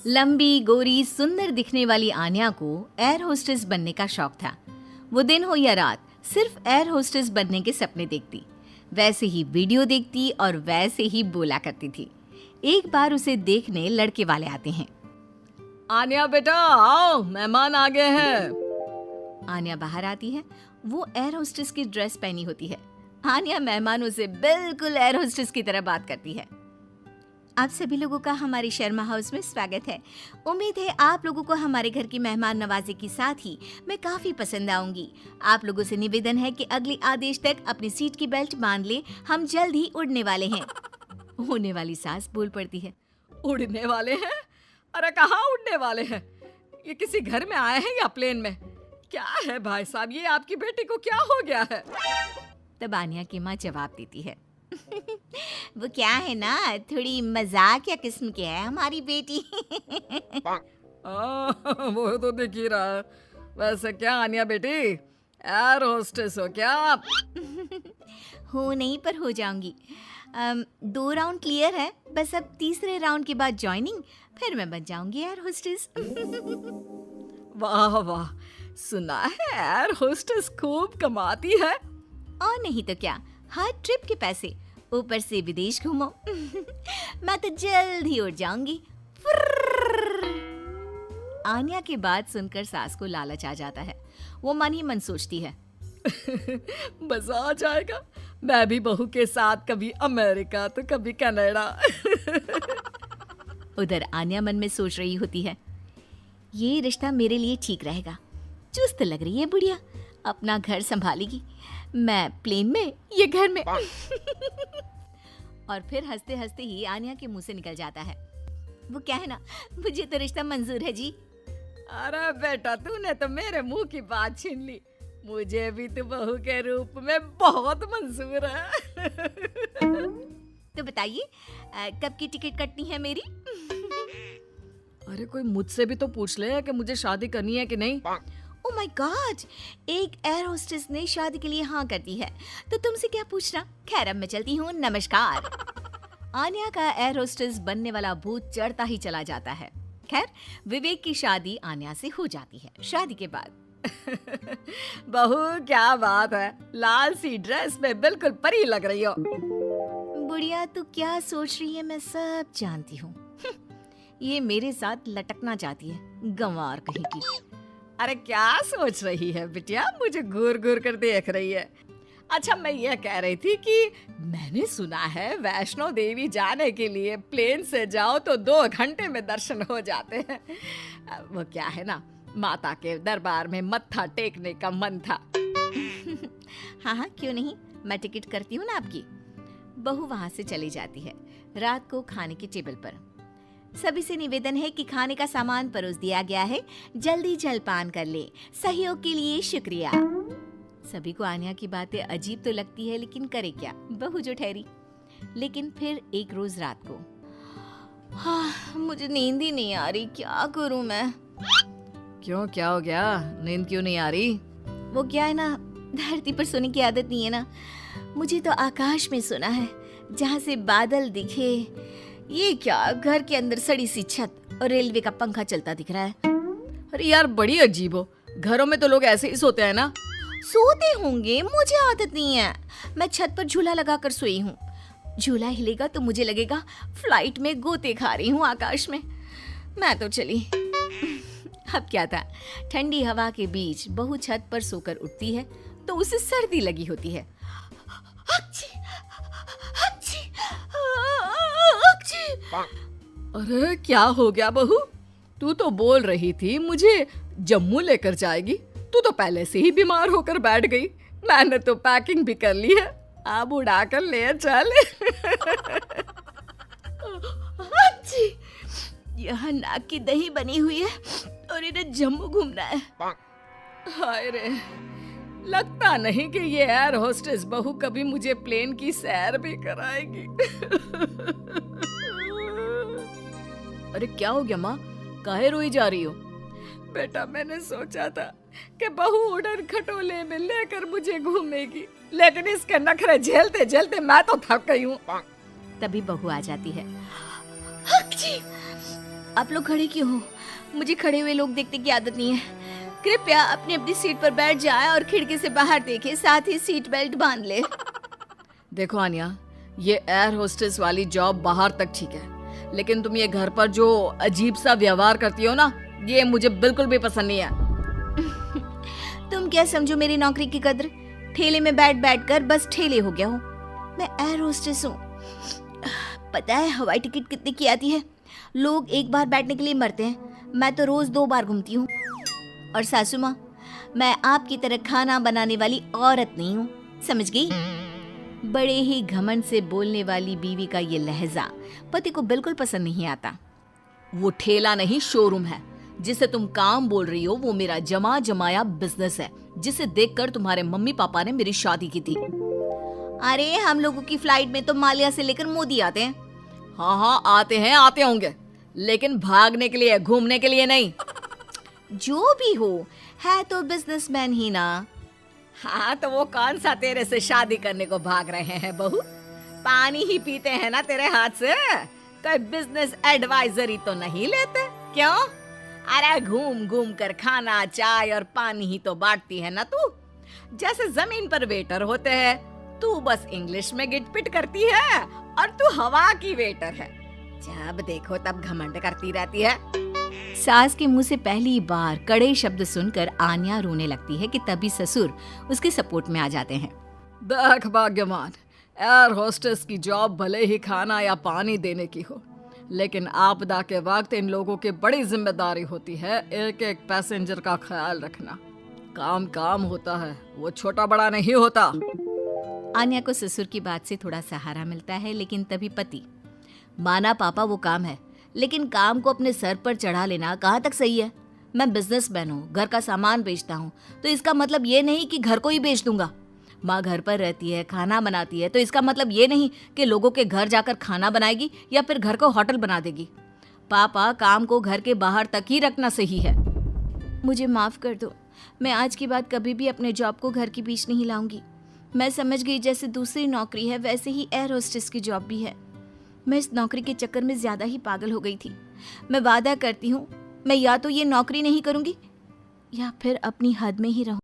लंबी, गोरी, सुंदर दिखने वाली आन्या को एयर होस्टेस बनने का शौक था। वो दिन हो या रात सिर्फ एयर होस्टेस बनने के सपने देखती, वैसे ही वीडियो देखती और वैसे ही बोला करती थी। एक बार उसे देखने लड़के वाले आते हैं। आन्या बेटा आओ, मेहमान आ गए हैं। आन्या बाहर आती है। वो एयर होस्टेस की ड्रेस पहनी होती है। आन्या मेहमानों से बिल्कुल एयर होस्टेस की तरह बात करती है। आप सभी लोगों का हमारे शर्मा हाउस में स्वागत है। उम्मीद है आप लोगों को हमारे घर की मेहमान नवाजी के साथ ही मैं काफी पसंद आऊंगी। आप लोगों से निवेदन है कि अगले आदेश तक अपनी सीट की बेल्ट बांध ले, हम जल्द ही उड़ने वाले हैं। होने वाली सास बोल पड़ती है। उड़ने वाले हैं? अरे कहाँ उड़ने वाले हैं? ये किसी घर में आए हैं या प्लेन में? क्या है भाई साहब, ये आपकी बेटी को क्या हो गया है? तब आन्या की माँ जवाब देती है। वो क्या है ना, थोड़ी मजाक या किस्म की है हमारी बेटी। वो तो दिख ही रहा है। वैसे क्या आन्या बेटी, एयर होस्टेस हो क्या आप? हो नहीं, पर हो जाऊंगी। 2 राउंड क्लियर है, बस अब तीसरे राउंड के बाद ज्वाइनिंग, फिर मैं बन जाऊंगी एयर होस्टेस। वाह वाह, सुना है एयर होस्टेस खूब कमाती है। और नहीं तो क्या, हर ट्रिप के पैसे, ऊपर से विदेश घूमो। मैं तो जल्द ही उड़ जाऊंगी। आन्या की बात सुनकर सास को लालच आ जाता है। वो मन ही मन सोचती है, मजा आ जाएगा, मैं भी बहू के साथ कभी अमेरिका तो कभी कनाडा। उधर आन्या मन में सोच रही होती है, ये रिश्ता मेरे लिए ठीक रहेगा। चुस्त लग रही है बुढ़िया, अपना घर संभालेगी, मैं प्लेन में, ये घर में। और फिर हंसते हंसते ही आन्या के मुंह से निकल जाता है, वो क्या है ना, मुझे तो रिश्ता मंजूर है जी। अरे बेटा, तूने तो मेरे मुंह की बात छीन ली। मुझे भी तो बहू के रूप में बहुत मंजूर है। तो बताइए कब की टिकट कटनी है मेरी? अरे कोई मुझसे भी तो पूछ ले कि मुझे शादी करनी है कि नहीं। ओह माय गॉड, एक एयर होस्टेस ने शादी के लिए हाँ कर दी है, तो तुमसे क्या पूछना। खैर अब मैं चलती हूँ, नमस्कार। आन्या का एयर होस्टेस बनने वाला भूत चढ़ता ही चला जाता है। खैर विवेक की शादी आन्या से हो जाती है। शादी के बाद बहू क्या बात है, लाल सी ड्रेस में बिल्कुल परी लग रही हो। बुढ़िया तू क्या सोच रही है मैं सब जानती हूँ। ये मेरे साथ लटकना चाहती है, गंवार कहीं की। अरे क्या सोच रही है बिटिया, मुझे घूर घूर कर देख रही है। अच्छा मैं ये कह रही थी कि मैंने सुना है वैष्णो देवी जाने के लिए प्लेन से जाओ तो 2 घंटे में दर्शन हो जाते हैं। वो क्या है ना, माता के दरबार में मत्था टेकने का मन था। हाँ हाँ क्यों नहीं, मैं टिकट करती हूँ ना आपकी। बहू वहाँ से चली जाती है। रात को खाने के टेबल पर सभी से निवेदन है कि खाने का सामान परोस दिया गया है, जल्दी जलपान कर ले, सहयोग के लिए शुक्रिया। सभी को आन्या की बातें अजीब तो लगती है, लेकिन करे क्या, बहू जो ठहरी। लेकिन फिर एक रोज रात को, हाँ मुझे नींद ही नहीं आ रही, क्या करूं मैं। क्यों, क्या हो गया, नींद क्यों नहीं आ रही? वो क्या है ना, धरती पर सोने की आदत नहीं है ना, मुझे तो आकाश में सोना है, जहाँ से बादल दिखे। ये क्या, घर के अंदर सड़ी सी छत और रेलवे का पंखा चलता दिख रहा है। अरे यार बड़ी अजीब हो, घरों में तो लोग ऐसे ही सोते हैं ना। सोते होंगे, मुझे आदत नहीं है। मैं छत पर झूला लगाकर सोई हूँ। झूला हिलेगा तो मुझे लगेगा फ्लाइट में गोते खा रही हूँ आकाश में। मैं तो चली। अब क्या था, ठंडी हवा के बीच बहू छत पर सोकर उठती है तो उसे सर्दी लगी होती है। अरे क्या हो गया बहू, तू तो बोल रही थी मुझे जम्मू लेकर जाएगी, तू तो पहले से ही बीमार होकर बैठ गई। मैंने तो पैकिंग भी कर ली है, अब उड़ा कर ले चल। यहाँ नाक की दही बनी हुई है और इन्हें जम्मू घूमना है। हाय रे, लगता नहीं कि ये एयर होस्टेस बहू कभी मुझे प्लेन की सैर भी कराएगी। अरे क्या हो गया माँ, काहे रोई जा रही हो? बेटा मैंने सोचा था कि बहू उड़न खटोले में लेकर मुझे घूमेगी, लेकिन इसके नखरे झेलते झेलते मैं तो थक गई हूँ। तभी बहू आ जाती है। आप लोग खड़े क्यों हो? मुझे खड़े हुए लोग देखने की आदत नहीं है। कृपया अपनी अपनी सीट पर बैठ जाए और खिड़की से बाहर देखे, साथ ही सीट बेल्ट बांध ले। देखो आन्या, ये एयर होस्टेस वाली जॉब बाहर तक ठीक है, लेकिन तुम ये घर पर जो अजीब सा व्यवहार करती हो ना, ये मुझे बिल्कुल भी पसंद नहीं है। तुम क्या समझो मेरी नौकरी की कद्र? ठेले में बैठ बैठ कर बस ठेले हो गया हूँ। मैं एयर होस्टेस हूँ। पता है हवाई टिकट कितने की आती है? लोग एक बार बैठने के लिए मरते हैं, मैं तो रोज 2 बार घूमती हूँ। और सासू माँ, मैं आपकी तरह खाना बनाने वाली औरत नहीं हूँ, समझ गई? बड़े ही घमंड से बोलने वाली बीवी का ये लहजा पति को बिल्कुल पसंद नहीं आता। वो ठेला नहीं, शोरूम है। जिसे तुम काम बोल रही हो वो मेरा जमा जमाया बिजनेस है, जिसे देखकर तुम्हारे मम्मी पापा ने मेरी शादी की थी। अरे हम लोगों की फ्लाइट में तो मालिया से लेकर मोदी आते हैं। हाँ हाँ, आते होंगे, लेकिन भागने के लिए, घूमने के लिए नहीं। जो भी हो, है तो बिजनेसमैन ही ना। हाँ, तो वो कौन सा तेरे से शादी करने को भाग रहे हैं बहू? पानी ही पीते हैं ना तेरे हाथ से, कोई बिजनेस एडवाइजरी तो नहीं लेते क्यों? अरे घूम घूम कर खाना, चाय और पानी ही तो बांटती है ना तू। जैसे जमीन पर वेटर होते हैं, तू बस इंग्लिश में गिटपिट करती है और तू हवा की वेटर है। जब देखो तब घमंड करती रहती है। सास के मुंह से पहली बार कड़े शब्द सुनकर आन्या रोने लगती है कि तभी ससुर उसके सपोर्ट में आ जाते हैं। देख भाग्यवान, एयर होस्टेस की जॉब भले ही खाना या पानी देने की हो, लेकिन आपदा के वक्त इन लोगों की बड़ी जिम्मेदारी होती है एक एक पैसेंजर का ख्याल रखना। काम काम होता है, वो छोटा बड़ा नहीं होता। आन्या को ससुर की बात से थोड़ा सहारा मिलता है, लेकिन तभी पति, माना पापा वो काम है, लेकिन काम को अपने सर पर चढ़ा लेना कहाँ तक सही है? मैं बिजनेसमैन हूँ, घर का सामान बेचता हूँ, तो इसका मतलब ये नहीं कि घर को ही बेच दूंगा। माँ घर पर रहती है, खाना बनाती है, तो इसका मतलब ये नहीं कि लोगों के घर जाकर खाना बनाएगी या फिर घर को होटल बना देगी। पापा, काम को घर के बाहर तक ही रखना सही है। मुझे माफ कर दो, मैं आज के बाद कभी भी अपने जॉब को घर के बीच नहीं लाऊंगी। मैं समझ गई जैसे दूसरी नौकरी है वैसे ही एयर होस्टेस की जॉब भी है। मैं इस नौकरी के चक्कर में ज्यादा ही पागल हो गई थी। मैं वादा करती हूँ, मैं या तो ये नौकरी नहीं करूंगी या फिर अपनी हद में ही रहूं।